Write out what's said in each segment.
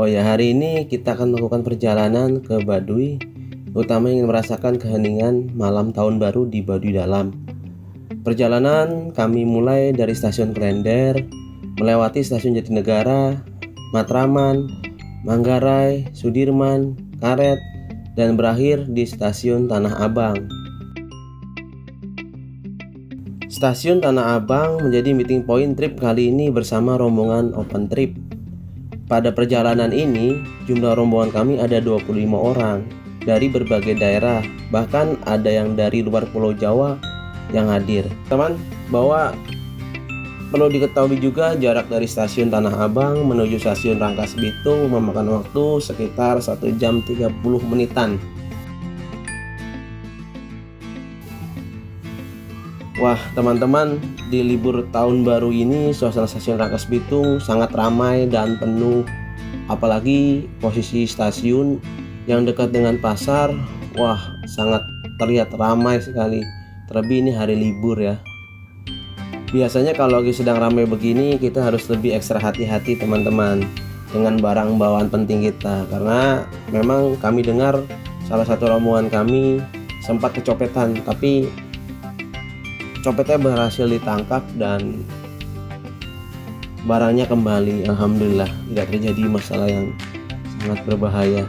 Oh ya, hari ini kita akan melakukan perjalanan ke Baduy, terutama ingin merasakan keheningan malam tahun baru di Baduy Dalam. Perjalanan kami mulai dari stasiun Klender, melewati stasiun Jatinegara, Matraman, Manggarai, Sudirman, Karet, dan berakhir di stasiun Tanah Abang. Stasiun Tanah Abang menjadi meeting point trip kali ini bersama rombongan Open Trip. Pada perjalanan ini, jumlah rombongan kami ada 25 orang dari berbagai daerah, bahkan ada yang dari luar Pulau Jawa yang hadir. Teman, bahwa perlu diketahui juga jarak dari stasiun Tanah Abang menuju stasiun Rangkas Bitung memakan waktu sekitar 1 jam 30 menitan. Wah, teman-teman, di libur tahun baru ini suasana stasiun Rangkas Bitung sangat ramai dan penuh. Apalagi posisi stasiun yang dekat dengan pasar, wah, sangat terlihat ramai sekali. Terlebih ini hari libur ya. Biasanya kalau lagi sedang ramai begini, kita harus lebih ekstra hati-hati teman-teman dengan barang bawaan penting kita, karena memang kami dengar salah satu rombongan kami sempat kecopetan, tapi copetnya berhasil ditangkap dan barangnya kembali. Alhamdulillah, tidak terjadi masalah yang sangat berbahaya.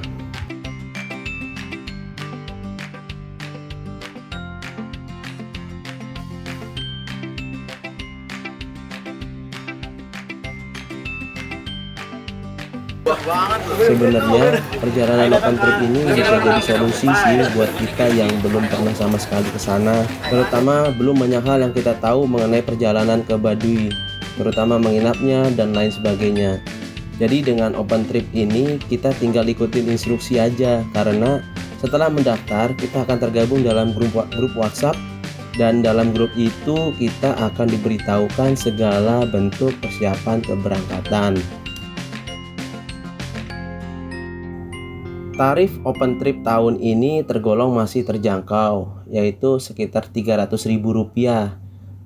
Sebenarnya perjalanan open trip ini bisa jadi solusi sih buat kita yang belum pernah sama sekali ke sana, terutama belum banyak hal yang kita tahu mengenai perjalanan ke Baduy, terutama menginapnya dan lain sebagainya. Jadi dengan open trip ini kita tinggal ikutin instruksi aja, karena setelah mendaftar kita akan tergabung dalam grup WhatsApp, dan dalam grup itu kita akan diberitahukan segala bentuk persiapan keberangkatan. Tarif open trip tahun ini tergolong masih terjangkau, yaitu sekitar Rp300.000.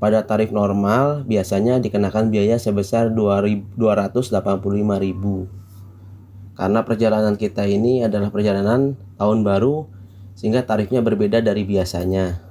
Pada tarif normal biasanya dikenakan biaya sebesar Rp285.000. Karena perjalanan kita ini adalah perjalanan tahun baru, sehingga tarifnya berbeda dari biasanya.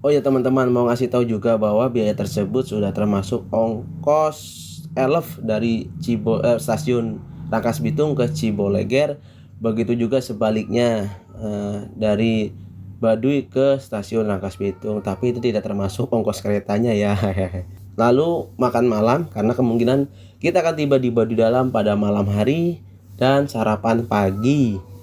Oh ya teman-teman, mau ngasih tahu juga bahwa biaya tersebut sudah termasuk ongkos elf dari stasiun Rangkas Bitung ke Ciboleger. Begitu juga sebaliknya dari Baduy ke stasiun Rangkas Bitung. Tapi itu tidak termasuk ongkos keretanya ya. Lalu makan malam, karena kemungkinan kita akan tiba di Baduy Dalam pada malam hari, dan sarapan pagi.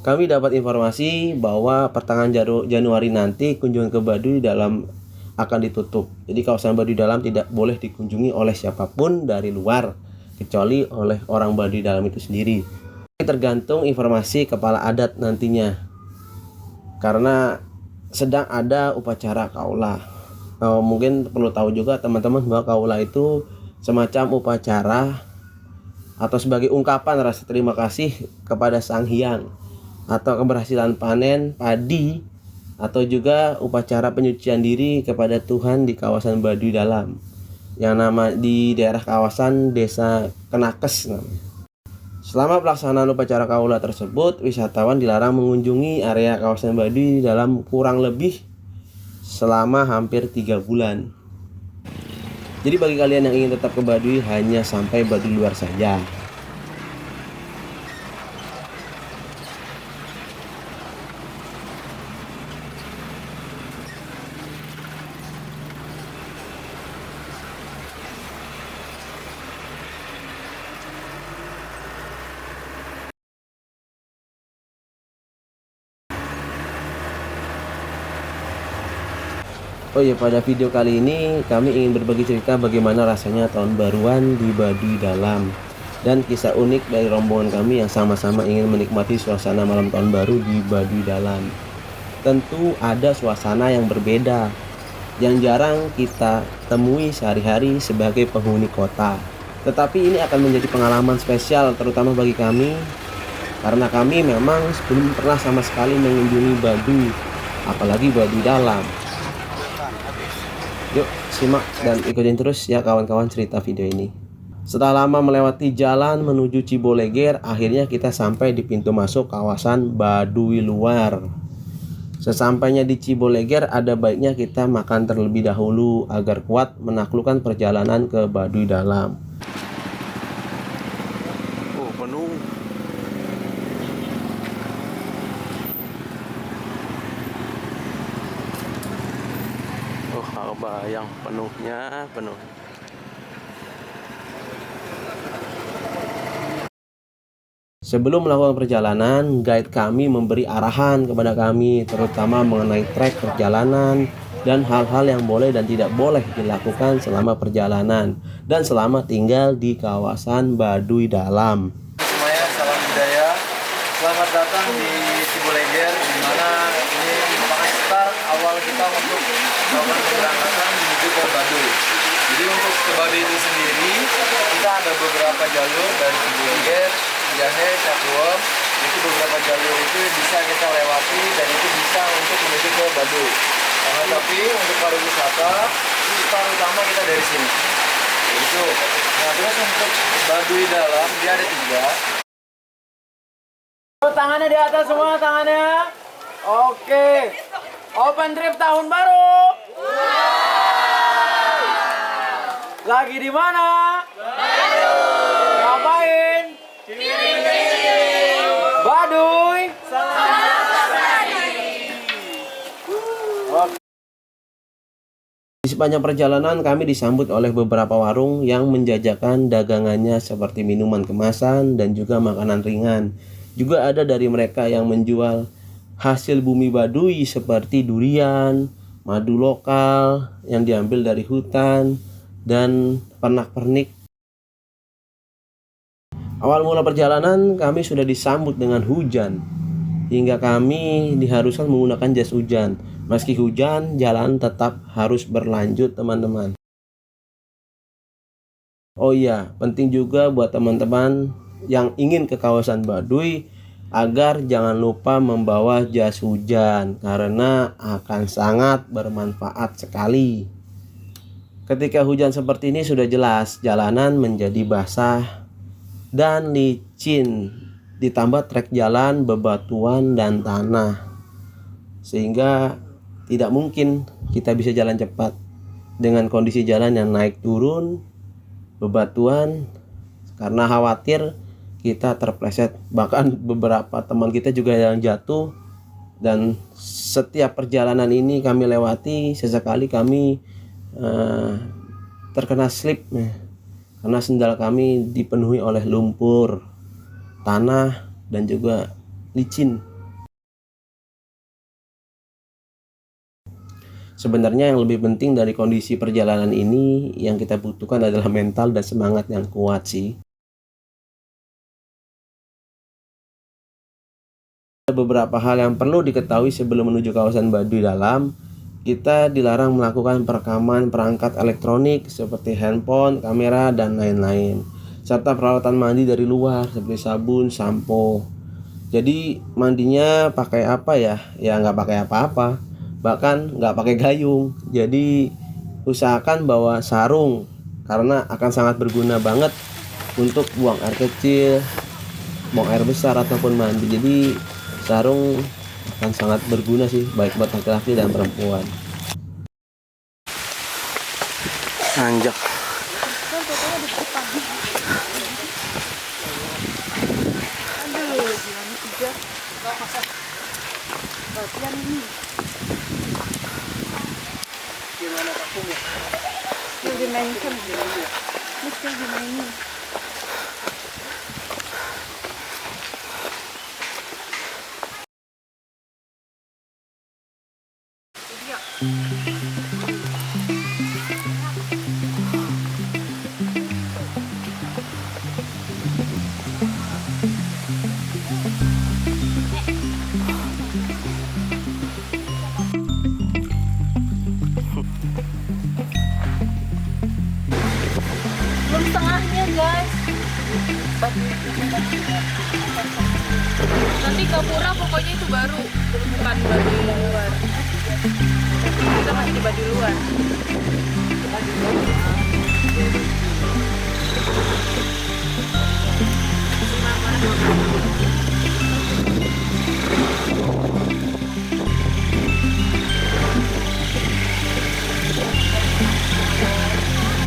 Kami dapat informasi bahwa pertengahan Januari nanti kunjungan ke Baduy Dalam akan ditutup. Jadi kawasan Baduy Dalam tidak boleh dikunjungi oleh siapapun dari luar, kecuali oleh orang Baduy Dalam itu sendiri. Ini tergantung informasi kepala adat nantinya, karena sedang ada upacara kaula. Mungkin perlu tahu juga teman-teman bahwa kaula itu semacam upacara atau sebagai ungkapan rasa terima kasih kepada Sang Hyang, atau keberhasilan panen padi, atau juga upacara penyucian diri kepada Tuhan di kawasan Baduy Dalam yang nama di daerah kawasan Desa Kenakes namanya. Selama pelaksanaan upacara kaula tersebut, wisatawan dilarang mengunjungi area kawasan Baduy Dalam kurang lebih selama hampir 3 bulan. Jadi bagi kalian yang ingin tetap ke Baduy, hanya sampai Baduy luar saja. Oh iya, pada video kali ini kami ingin berbagi cerita bagaimana rasanya tahun baruan di Baduy Dalam dan kisah unik dari rombongan kami yang sama-sama ingin menikmati suasana malam tahun baru di Baduy Dalam. Tentu ada suasana yang berbeda yang jarang kita temui sehari-hari sebagai penghuni kota. Tetapi ini akan menjadi pengalaman spesial terutama bagi kami karena kami memang belum pernah sama sekali mengunjungi Baduy, apalagi Baduy Dalam. Yuk simak dan ikutin terus ya kawan-kawan cerita video ini. Setelah lama melewati jalan menuju Ciboleger, akhirnya kita sampai di pintu masuk kawasan Baduy Luar. Sesampainya di Ciboleger, ada baiknya kita makan terlebih dahulu agar kuat menaklukkan perjalanan ke Baduy Dalam. Oh, penuh. Oh, bayang penuhnya penuh. Sebelum melakukan perjalanan, guide kami memberi arahan kepada kami, terutama mengenai trek perjalanan dan hal-hal yang boleh dan tidak boleh dilakukan selama perjalanan dan selama tinggal di kawasan Baduy Dalam. Semuanya salam budaya. Selamat datang di Ciboleger, di mana ini merupakan start awal kita untuk melakukan keberangkatan menuju ke Baduy. Jadi untuk ke Baduy itu sendiri, kita ada beberapa jalur dari Ciboleger, Jahe, Cakuem. Itu beberapa jalur itu bisa kita lewati dan itu bisa untuk menuju ke Baduy. Karena tapi untuk pariwisata, start utama kita dari sini. Itu. Nah terus untuk Baduy Dalam dia ada 3. Tangannya di atas semua, tangannya. Oke. Open trip tahun baru. Lagi di mana? Ngapain? Baduy. Di sepanjang perjalanan kami disambut oleh beberapa warung yang menjajakan dagangannya seperti minuman kemasan dan juga makanan ringan. Juga ada dari mereka yang menjual hasil bumi Baduy seperti durian, madu lokal yang diambil dari hutan, dan pernak-pernik. Awal mula perjalanan kami sudah disambut dengan hujan, hingga kami diharuskan menggunakan jas hujan. Meski hujan, jalan tetap harus berlanjut teman-teman. Oh iya, penting juga buat teman-teman yang ingin ke kawasan Baduy agar jangan lupa membawa jas hujan karena akan sangat bermanfaat sekali. Ketika hujan seperti ini sudah jelas jalanan menjadi basah dan licin, ditambah trek jalan bebatuan dan tanah, sehingga tidak mungkin kita bisa jalan cepat dengan kondisi jalan yang naik turun bebatuan, karena khawatir kita terpleset. Bahkan beberapa teman kita juga yang jatuh. Dan setiap perjalanan ini kami lewati, sesekali kami terkena slip karena sendal kami dipenuhi oleh lumpur, tanah, dan juga licin. Sebenarnya yang lebih penting dari kondisi perjalanan ini yang kita butuhkan adalah mental dan semangat yang kuat sih. Ada beberapa hal yang perlu diketahui sebelum menuju kawasan Baduy Dalam. Kita dilarang melakukan perekaman perangkat elektronik seperti handphone, kamera, dan lain-lain, serta peralatan mandi dari luar seperti sabun, sampo. Jadi mandinya pakai apa ya? Ya nggak pakai apa-apa, bahkan nggak pakai gayung. Jadi usahakan bawa sarung karena akan sangat berguna banget untuk buang air kecil, buang air besar, ataupun mandi. Jadi sarung akan sangat berguna sih, baik buat laki-laki dan perempuan. Nanjak. Gimana kakunya? Yang dimainkan, mesti dimainin. Iya. Di Kapura pokoknya itu baru, bukan Baduy luar. Kita masih di Baduy luar.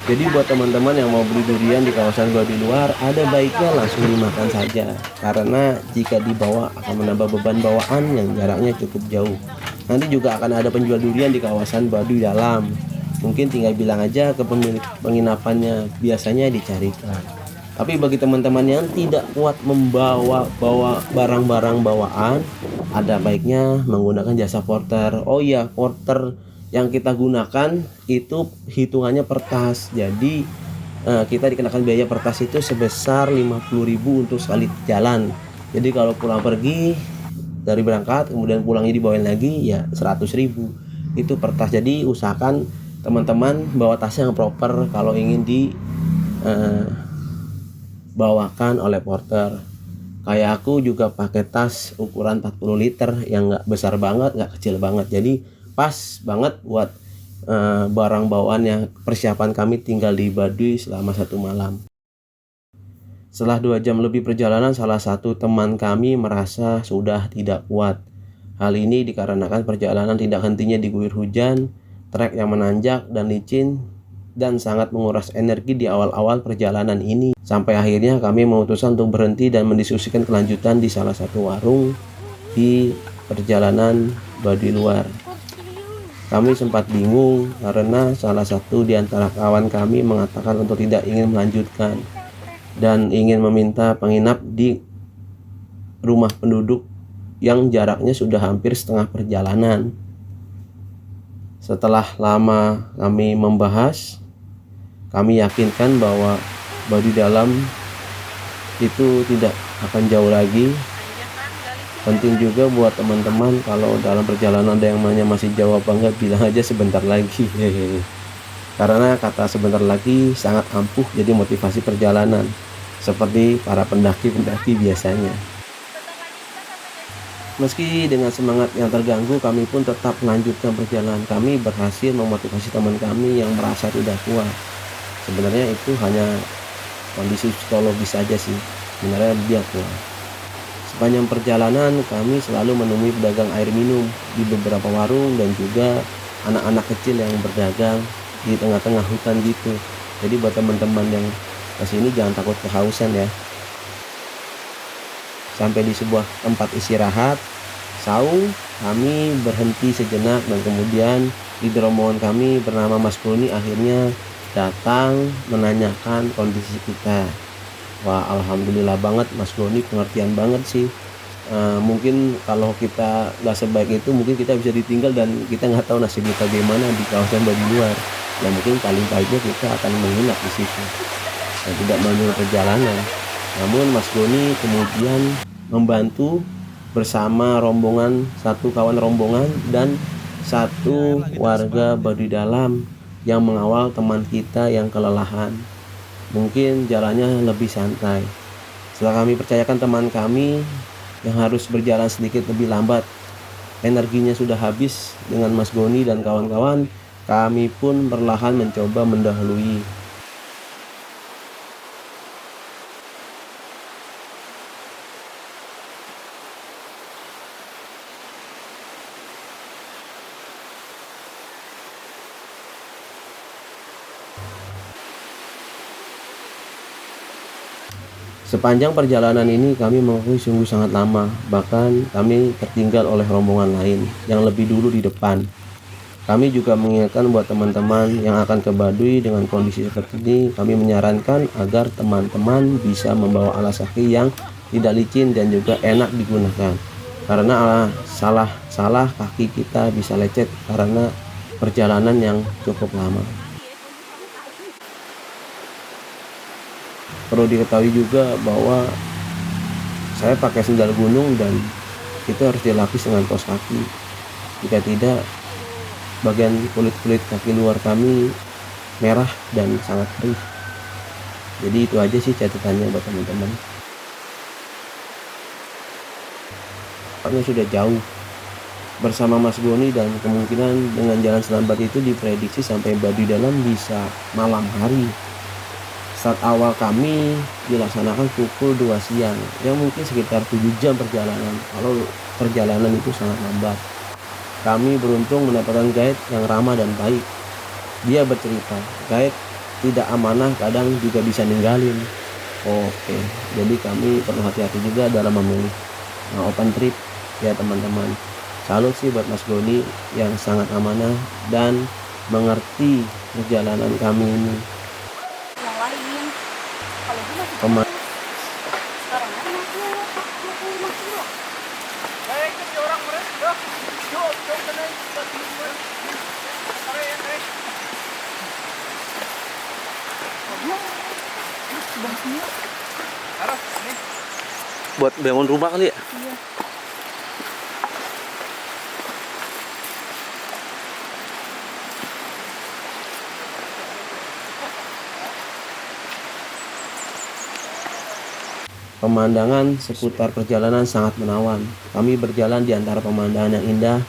Jadi buat teman-teman yang mau beli durian di kawasan Baduy luar, ada baiknya langsung dimakan saja, karena jika dibawa akan menambah beban bawaan yang jaraknya cukup jauh. Nanti juga akan ada penjual durian di kawasan Baduy dalam. Mungkin tinggal bilang aja ke pemilik penginapannya, biasanya dicarikan. Tapi bagi teman-teman yang tidak kuat bawa barang-barang bawaan, ada baiknya menggunakan jasa porter. Oh iya, porter yang kita gunakan itu hitungannya per tas. Jadi kita dikenakan biaya per tas itu sebesar 50.000 untuk sekali jalan. Jadi kalau pulang pergi dari berangkat kemudian pulangnya dibawain lagi ya 100.000 itu per tas. Jadi usahakan teman-teman bawa tas yang proper kalau ingin dibawakan oleh porter. Kayak aku juga pakai tas ukuran 40 liter yang nggak besar banget, nggak kecil banget. Jadi pas banget buat barang bawaan yang persiapan kami tinggal di Baduy selama 1 malam. Setelah 2 jam lebih perjalanan, salah satu teman kami merasa sudah tidak kuat. Hal ini dikarenakan perjalanan tidak hentinya diguyur hujan, trek yang menanjak dan licin, dan sangat menguras energi di awal-awal perjalanan ini. Sampai akhirnya kami memutuskan untuk berhenti dan mendiskusikan kelanjutan di salah satu warung di perjalanan Baduy luar. Kami sempat bingung karena salah satu di antara kawan kami mengatakan untuk tidak ingin melanjutkan dan ingin meminta penginap di rumah penduduk yang jaraknya sudah hampir setengah perjalanan. Setelah lama kami membahas, kami yakinkan bahwa Baduy dalam itu tidak akan jauh lagi. Penting juga buat teman-teman kalau dalam perjalanan ada yang nanya masih jauh apa enggak, bilang aja sebentar lagi. Karena kata sebentar lagi sangat ampuh jadi motivasi perjalanan, seperti para pendaki-pendaki biasanya. Meski dengan semangat yang terganggu, kami pun tetap melanjutkan perjalanan. Kami berhasil memotivasi teman kami yang merasa tidak kuat. Sebenarnya itu hanya kondisi psikologis saja sih, sebenarnya dia kuat. Sepanjang perjalanan kami selalu menemui pedagang air minum di beberapa warung dan juga anak-anak kecil yang berdagang di tengah-tengah hutan gitu. Jadi buat teman-teman yang kesini jangan takut kehausan ya. Sampai di sebuah tempat istirahat saung, kami berhenti sejenak dan kemudian di rombongan kami bernama Mas Boni akhirnya datang menanyakan kondisi kita. Wah, alhamdulillah banget Mas Boni, pengertian banget sih. Mungkin kalau kita nggak sebaik itu mungkin kita bisa ditinggal dan kita nggak tahu nasib kita bagaimana di kawasan Baduy luar. Ya mungkin paling baiknya kita akan menginap di situ dan tidak melanjutkan perjalanan. Namun Mas Boni kemudian membantu bersama rombongan, satu kawan rombongan dan satu warga Baduy dalam yang mengawal teman kita yang kelelahan. Mungkin jalannya lebih santai. Setelah kami percayakan teman kami yang harus berjalan sedikit lebih lambat, energinya sudah habis dengan Mas Boni dan kawan-kawan, kami pun perlahan mencoba mendahului. Sepanjang perjalanan ini kami mengakui sungguh sangat lama, bahkan kami tertinggal oleh rombongan lain yang lebih dulu di depan. Kami juga mengingatkan buat teman-teman yang akan ke Baduy dengan kondisi seperti ini, kami menyarankan agar teman-teman bisa membawa alas kaki yang tidak licin dan juga enak digunakan. Karena salah kaki kita bisa lecet karena perjalanan yang cukup lama. Perlu diketahui juga bahwa saya pakai sendal gunung dan itu harus dilapis dengan kaos kaki. Jika tidak, bagian kulit-kulit kaki luar kami merah dan sangat perih. Jadi itu aja sih catatannya buat teman-teman. tampaknya sudah jauh bersama Mas Goni, dan kemungkinan dengan jalan selambat itu diprediksi sampai Baduy Dalam bisa malam hari. Start awal kami dilaksanakan pukul 2 siang, yang mungkin sekitar 7 jam perjalanan kalau perjalanan itu sangat lambat. Kami beruntung mendapatkan guide yang ramah dan baik. Dia bercerita, guide tidak amanah kadang juga bisa ninggalin. Oke, jadi kami perlu hati-hati juga dalam memilih open trip ya teman-teman. Salut sih buat Mas Goni yang sangat amanah dan mengerti perjalanan kami ini. Yang lain kalau gue masih Pema- sekarang kan aku 55 kilo. Buat bangun rumah kali ya? Iya. Pemandangan seputar perjalanan sangat menawan. Kami berjalan di antara pemandangan yang indah,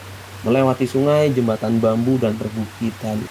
melewati sungai, jembatan bambu, dan perbukitan.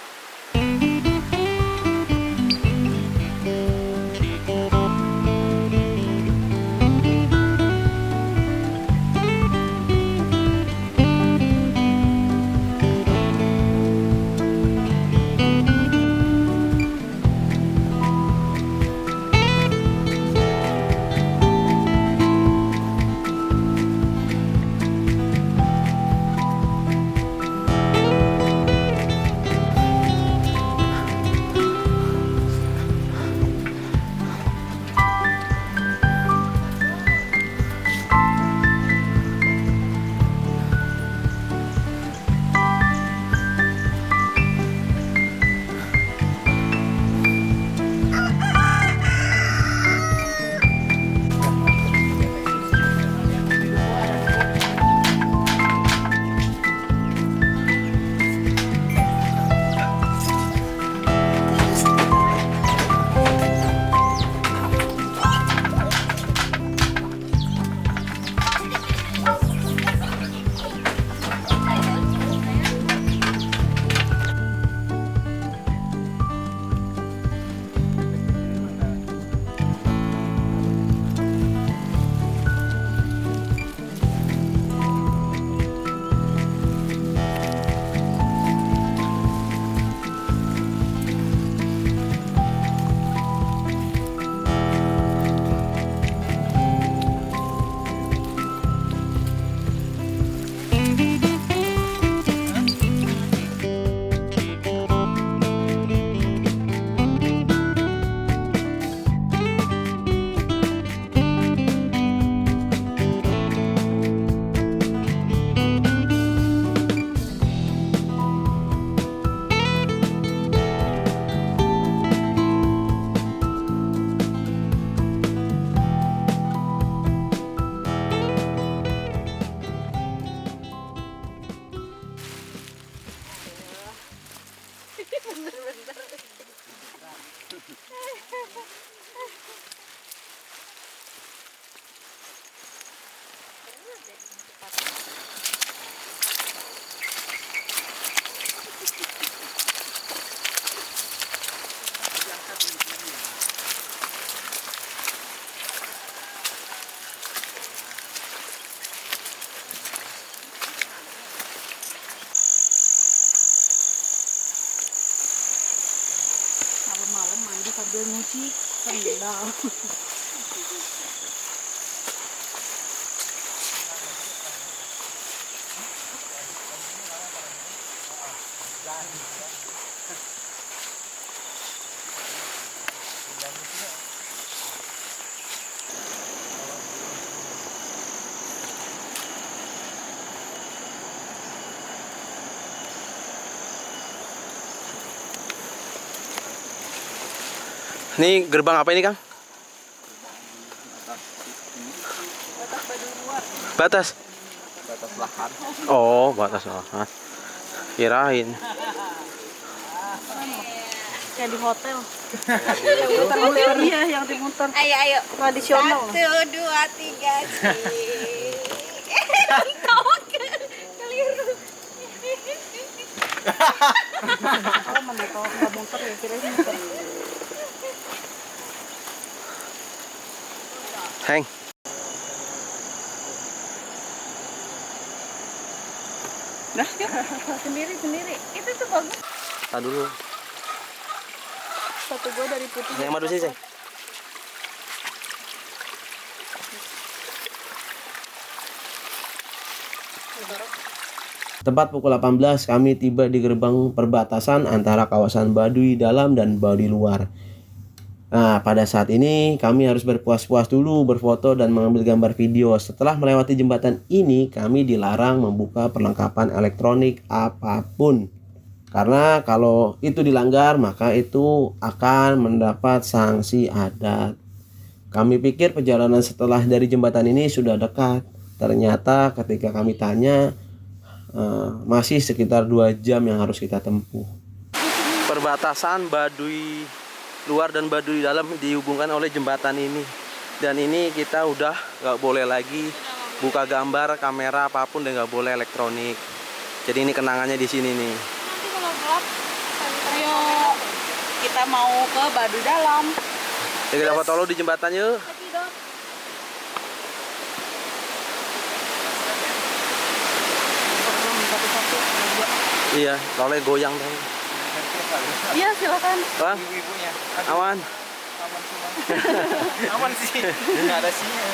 Malam-malam mandi sambil nyuci sendal. Ini gerbang apa ini, Kang? Batas. Batas lahan. Oh, batas lahan. Kirain. Kayak di hotel. Yang hotel iya, yang dimuter. Ayo, ayo. Tradisional. 1, 2, 3, sih. Nah, yuk. Sendiri. Itu tuh bagus. Tahan dulu. Satu gua dari putih. Yang madu sih, Seng. Tepat pukul 18 kami tiba di gerbang perbatasan antara kawasan Baduy dalam dan Baduy luar. Nah, pada saat ini kami harus berpuas-puas dulu, berfoto dan mengambil gambar video. Setelah melewati jembatan ini, kami dilarang membuka perlengkapan elektronik apapun. Karena kalau itu dilanggar, maka itu akan mendapat sanksi adat. Kami pikir perjalanan setelah dari jembatan ini sudah dekat. Ternyata ketika kami tanya, masih sekitar 2 jam yang harus kita tempuh. Perbatasan Baduy luar dan Baduy dalam dihubungkan oleh jembatan ini. Dan ini kita udah gak boleh lagi buka gambar, kamera apapun, dan gak boleh elektronik. Jadi ini kenangannya di sini nih. Nanti kalau gelap, ayo kita mau ke Baduy dalam. Jadi kita foto dulu di jembatan yuk. Iya, soalnya goyang dong. Iya, silakan. Wah, Ibu-ibunya. aman. Aman semua. Aman sih. Nggak ada sinyal.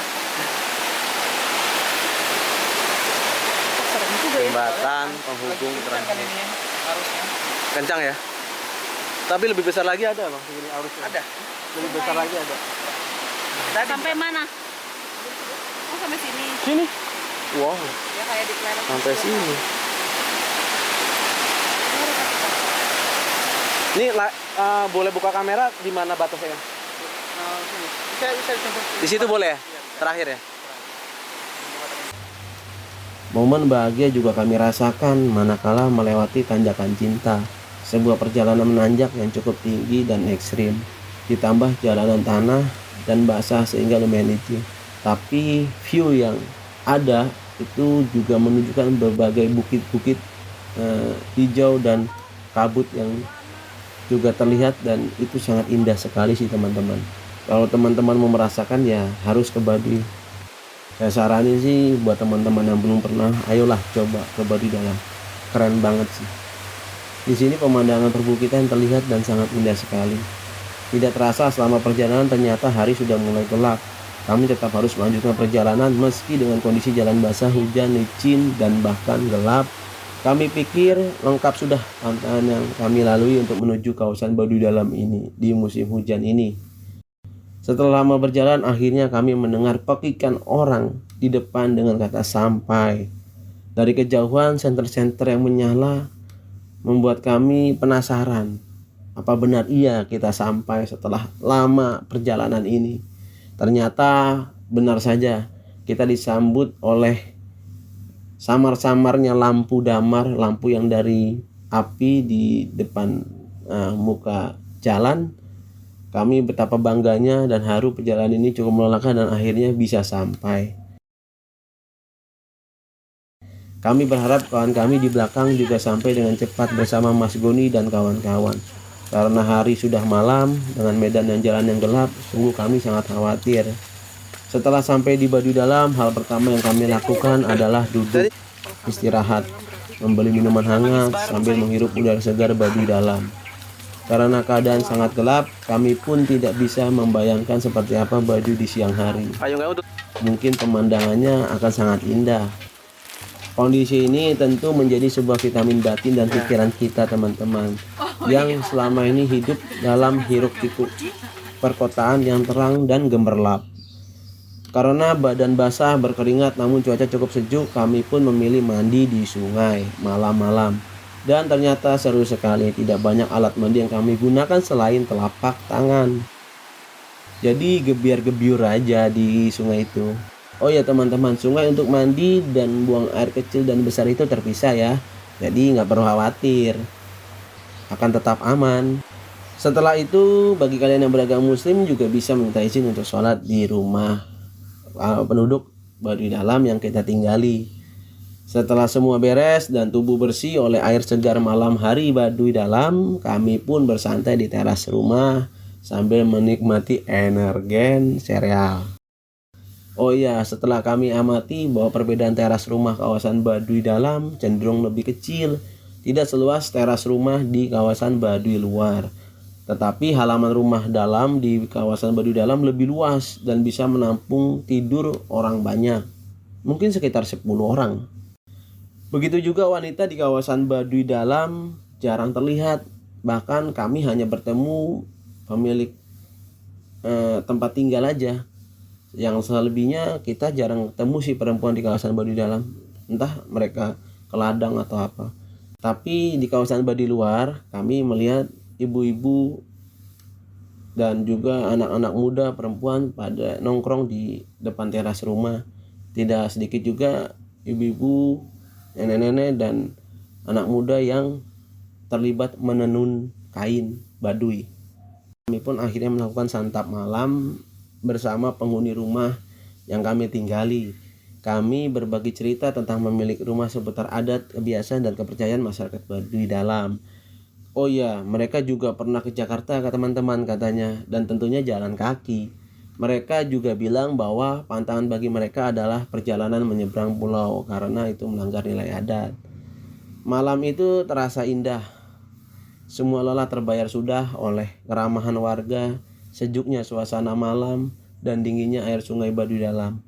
Jembatan penghubung Kan terakhir. ini harusnya. Kencang ya? Tapi lebih besar lagi ada bang, segini arusnya. Ada. Lebih besar lagi ada. Sampai mana? Oh, sampai sini. Sini. Wow, Ya kayak di Kleren. sampai sini. Ini boleh buka kamera di mana batasnya? Sini. Bisa dicoba. Di situ boleh ya? Terakhir ya? Momen bahagia juga kami rasakan manakala melewati tanjakan cinta. Sebuah perjalanan menanjak yang cukup tinggi dan ekstrim. Ditambah jalanan tanah dan basah sehingga lumayan licin. Tapi view yang ada itu juga menunjukkan berbagai bukit-bukit hijau dan kabut yang juga terlihat, dan itu sangat indah sekali sih teman-teman. Kalau teman-teman mau merasakan ya harus ke Baduy. Saya saranin sih buat teman-teman yang belum pernah, ayolah coba ke Baduy dalam. Keren banget sih. Di sini pemandangan perbukitan terlihat dan sangat indah sekali. Tidak terasa selama perjalanan ternyata hari sudah mulai gelap. Kami tetap harus melanjutkan perjalanan meski dengan kondisi jalan basah, hujan, licin, dan bahkan gelap. Kami pikir lengkap sudah tantangan yang kami lalui untuk menuju kawasan Baduy dalam ini di musim hujan ini. Setelah lama berjalan, akhirnya kami mendengar pekikan orang di depan dengan kata sampai. Dari kejauhan, senter-senter yang menyala membuat kami penasaran. Apa benar iya kita sampai setelah lama perjalanan ini? Ternyata benar saja, kita disambut oleh samar-samarnya lampu damar, lampu yang dari api di depan muka jalan. Kami betapa bangganya dan haru perjalanan ini cukup melelahkan dan akhirnya bisa sampai. Kami berharap kawan kami di belakang juga sampai dengan cepat bersama Mas Goni dan kawan-kawan. Karena hari sudah malam dengan medan dan jalan yang gelap, sungguh kami sangat khawatir. Setelah sampai di Baduy dalam, hal pertama yang kami lakukan adalah duduk, istirahat, membeli minuman hangat sambil menghirup udara segar Baduy dalam. Karena keadaan sangat gelap, kami pun tidak bisa membayangkan seperti apa Baduy di siang hari. Mungkin pemandangannya akan sangat indah. Kondisi ini tentu menjadi sebuah vitamin batin dan pikiran kita teman-teman yang selama ini hidup dalam hiruk-pikuk perkotaan yang terang dan gemerlap. Karena badan basah berkeringat namun cuaca cukup sejuk, kami pun memilih mandi di sungai malam-malam. Dan ternyata seru sekali, tidak banyak alat mandi yang kami gunakan selain telapak tangan. Jadi gebiar-gebiur aja di sungai itu. Oh ya teman-teman, sungai untuk mandi dan buang air kecil dan besar itu terpisah ya. Jadi nggak perlu khawatir, akan tetap aman. Setelah itu bagi kalian yang beragama muslim juga bisa minta izin untuk sholat di rumah penduduk Baduy dalam yang kita tinggali. Setelah semua beres dan tubuh bersih oleh air segar malam hari Baduy dalam, kami pun bersantai di teras rumah sambil menikmati energen sereal. Oh iya, setelah kami amati bahwa perbedaan teras rumah kawasan Baduy dalam cenderung lebih kecil, tidak seluas teras rumah di kawasan Baduy luar. Tetapi halaman rumah dalam di kawasan Baduy dalam lebih luas dan bisa menampung tidur orang banyak, mungkin sekitar 10 orang. Begitu juga wanita di kawasan Baduy dalam jarang terlihat, bahkan kami hanya bertemu pemilik tempat tinggal aja. Yang selebihnya kita jarang ketemu sih perempuan di kawasan Baduy dalam, entah mereka ke ladang atau apa. Tapi di kawasan Baduy luar kami melihat ibu-ibu dan juga anak-anak muda perempuan pada nongkrong di depan teras rumah. Tidak sedikit juga ibu-ibu, nenek-nenek dan anak muda yang terlibat menenun kain Baduy. Kami pun akhirnya melakukan santap malam bersama penghuni rumah yang kami tinggali. Kami berbagi cerita tentang pemilik rumah seputar adat, kebiasaan, dan kepercayaan masyarakat Baduy dalam. Oh iya, mereka juga pernah ke Jakarta ke teman-teman katanya, dan tentunya jalan kaki. Mereka juga bilang bahwa pantangan bagi mereka adalah perjalanan menyeberang pulau karena itu melanggar nilai adat. Malam itu terasa indah. Semua lelah terbayar sudah oleh keramahan warga, sejuknya suasana malam, dan dinginnya air sungai Baduy dalam.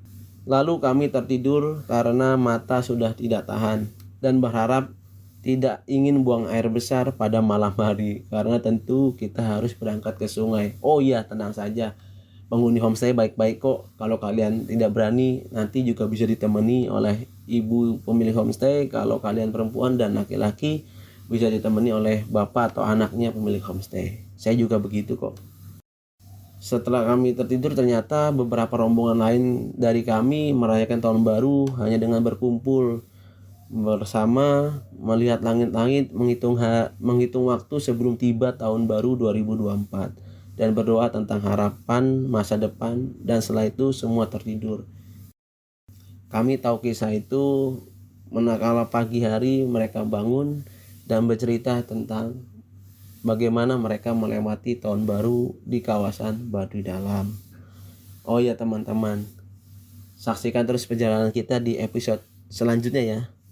Lalu kami tertidur karena mata sudah tidak tahan dan berharap tidak ingin buang air besar pada malam hari karena tentu kita harus berangkat ke sungai. Oh iya, tenang saja. Penghuni homestay baik-baik kok. Kalau kalian tidak berani, nanti juga bisa ditemani oleh ibu pemilik homestay. Kalau kalian perempuan dan laki-laki, bisa ditemani oleh bapak atau anaknya pemilik homestay. Saya juga begitu kok. Setelah kami tertidur, ternyata beberapa rombongan lain dari kami merayakan tahun baru hanya dengan berkumpul bersama, melihat langit-langit, menghitung waktu sebelum tiba tahun baru 2024 dan berdoa tentang harapan masa depan, dan setelah itu semua tertidur. Kami tahu kisah itu manakala pagi hari mereka bangun dan bercerita tentang bagaimana mereka melewati tahun baru di kawasan Baduy dalam. Oh ya teman-teman, saksikan terus perjalanan kita di episode selanjutnya ya.